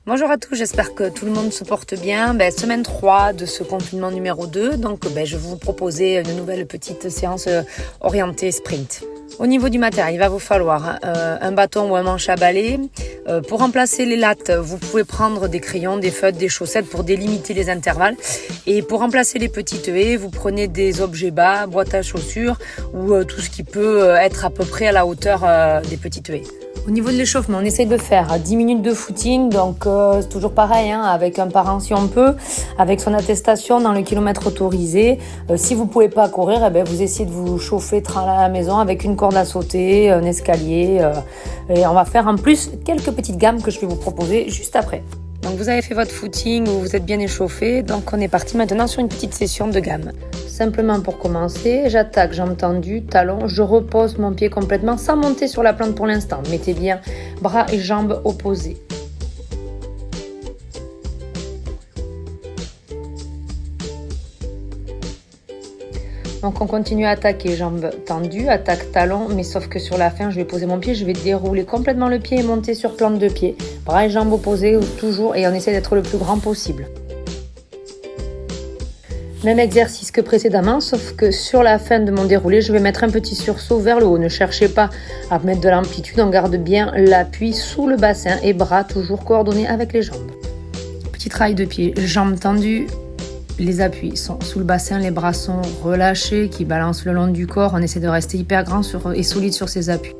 Bonjour à tous, j'espère que tout le monde se porte bien. Semaine 3 de ce confinement numéro 2, donc je vais vous proposer une nouvelle petite séance orientée sprint. Au niveau du matériel, il va vous falloir un bâton ou un manche à balai. Pour remplacer les lattes, vous pouvez prendre des crayons, des feutres, des chaussettes pour délimiter les intervalles. Et pour remplacer les petites haies, vous prenez des objets bas, boîte à chaussures ou tout ce qui peut être à peu près à la hauteur des petites haies. Au niveau de l'échauffement, on essaye de faire 10 minutes de footing, donc c'est toujours pareil, avec un parent si on peut, avec son attestation dans le kilomètre autorisé. Si vous ne pouvez pas courir, vous essayez de vous chauffer à la maison avec une corde à sauter, un escalier. Et on va faire en plus quelques petites gammes que je vais vous proposer juste après. Donc vous avez fait votre footing, vous êtes bien échauffé, donc on est parti maintenant sur une petite session de gamme. Simplement pour commencer, j'attaque jambes tendues, talons, je repose mon pied complètement sans monter sur la plante pour l'instant. Mettez bien bras et jambes opposés. Donc on continue à attaquer jambes tendues, attaque talons, mais sauf que sur la fin, je vais poser mon pied, je vais dérouler complètement le pied et monter sur plante de pied. Bras et jambes opposés toujours et on essaie d'être le plus grand possible. Même exercice que précédemment, sauf que sur la fin de mon déroulé, je vais mettre un petit sursaut vers le haut. Ne cherchez pas à mettre de l'amplitude, on garde bien l'appui sous le bassin et bras toujours coordonnés avec les jambes. Petit travail de pied, jambes tendues. Les appuis sont sous le bassin, les bras sont relâchés, qui balancent le long du corps. On essaie de rester hyper grand et solide sur ces appuis.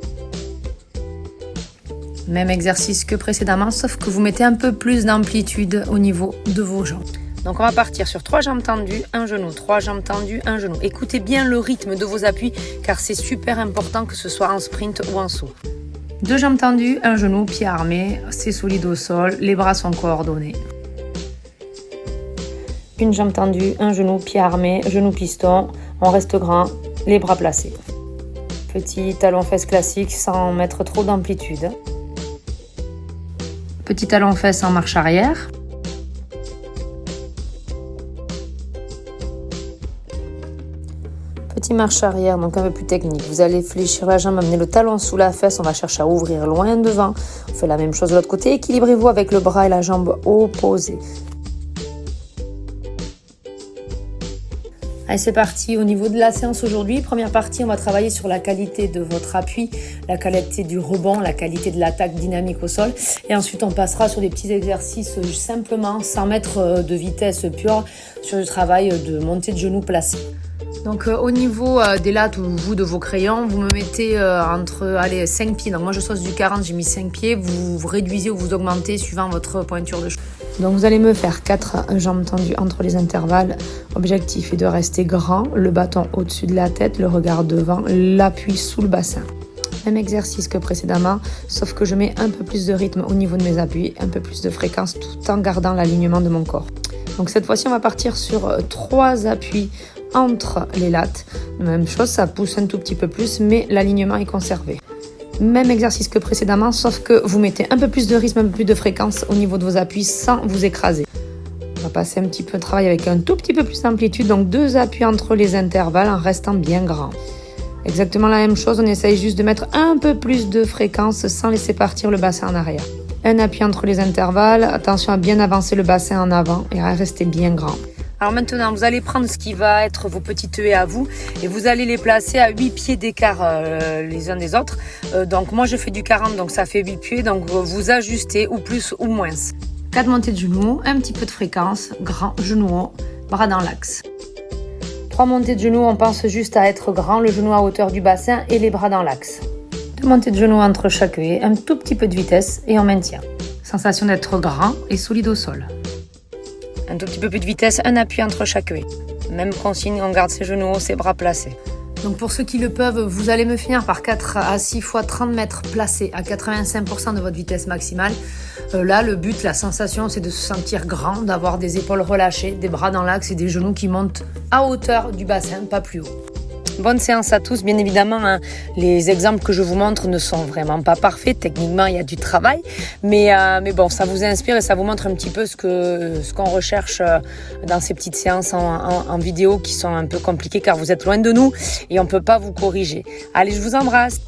Même exercice que précédemment, sauf que vous mettez un peu plus d'amplitude au niveau de vos jambes. Donc on va partir sur 3 jambes tendues, un genou, 3 jambes tendues, un genou. Écoutez bien le rythme de vos appuis car c'est super important que ce soit en sprint ou en saut. 2 jambes tendues, un genou, pied armé, c'est solide au sol, les bras sont coordonnés. Une jambe tendue, un genou, pied armé, genou piston, on reste grand, les bras placés. Petit talon-fesse classique sans mettre trop d'amplitude. Petit talon-fesse en marche arrière. Petit marche arrière, donc un peu plus technique. Vous allez fléchir la jambe, amener le talon sous la fesse, on va chercher à ouvrir loin devant. On fait la même chose de l'autre côté, équilibrez-vous avec le bras et la jambe opposés. Allez, c'est parti. Au niveau de la séance aujourd'hui, première partie, on va travailler sur la qualité de votre appui, la qualité du rebond, la qualité de l'attaque dynamique au sol. Et ensuite, on passera sur des petits exercices simplement, sans mettre de vitesse pure, sur le travail de montée de genoux placés. Donc au niveau des lattes ou vous de vos crayons, vous me mettez entre 5 pieds. Donc moi je sauce du 40, j'ai mis 5 pieds. Vous réduisez ou vous augmentez suivant votre pointure de cheveux. Donc vous allez me faire 4 jambes tendues entre les intervalles. Objectif est de rester grand, le bâton au-dessus de la tête, le regard devant, l'appui sous le bassin. Même exercice que précédemment, sauf que je mets un peu plus de rythme au niveau de mes appuis, un peu plus de fréquence tout en gardant l'alignement de mon corps. Donc cette fois-ci on va partir sur 3 appuis entre les lattes. Même chose, ça pousse un tout petit peu plus, mais l'alignement est conservé. Même exercice que précédemment, sauf que vous mettez un peu plus de rythme, un peu plus de fréquence au niveau de vos appuis sans vous écraser. On va passer un petit peu de travail avec un tout petit peu plus d'amplitude, donc 2 appuis entre les intervalles en restant bien grand. Exactement la même chose, on essaye juste de mettre un peu plus de fréquence sans laisser partir le bassin en arrière. Un appui entre les intervalles, attention à bien avancer le bassin en avant et à rester bien grand. Alors maintenant, vous allez prendre ce qui va être vos petites haies à vous et vous allez les placer à 8 pieds d'écart les uns des autres. Donc moi je fais du 40, donc ça fait 8 pieds, donc vous ajustez ou plus ou moins. 4 montées de genoux, un petit peu de fréquence, grand, genou haut, bras dans l'axe. 3 montées de genoux, on pense juste à être grand, le genou à hauteur du bassin et les bras dans l'axe. 2 montées de genoux entre chaque haie, un tout petit peu de vitesse et on maintient. Sensation d'être grand et solide au sol. Un tout petit peu plus de vitesse, un appui entre chaque haie. Même consigne, on garde ses genoux hauts, ses bras placés. Donc pour ceux qui le peuvent, vous allez me finir par 4 à 6 fois 30 mètres placés à 85% de votre vitesse maximale. Là, le but, la sensation, c'est de se sentir grand, d'avoir des épaules relâchées, des bras dans l'axe et des genoux qui montent à hauteur du bassin, pas plus haut. Bonne séance à tous. Bien évidemment, les exemples que je vous montre ne sont vraiment pas parfaits. Techniquement, il y a du travail. Mais bon, ça vous inspire et ça vous montre un petit peu ce qu'on recherche dans ces petites séances en vidéo qui sont un peu compliquées car vous êtes loin de nous et on ne peut pas vous corriger. Allez, je vous embrasse.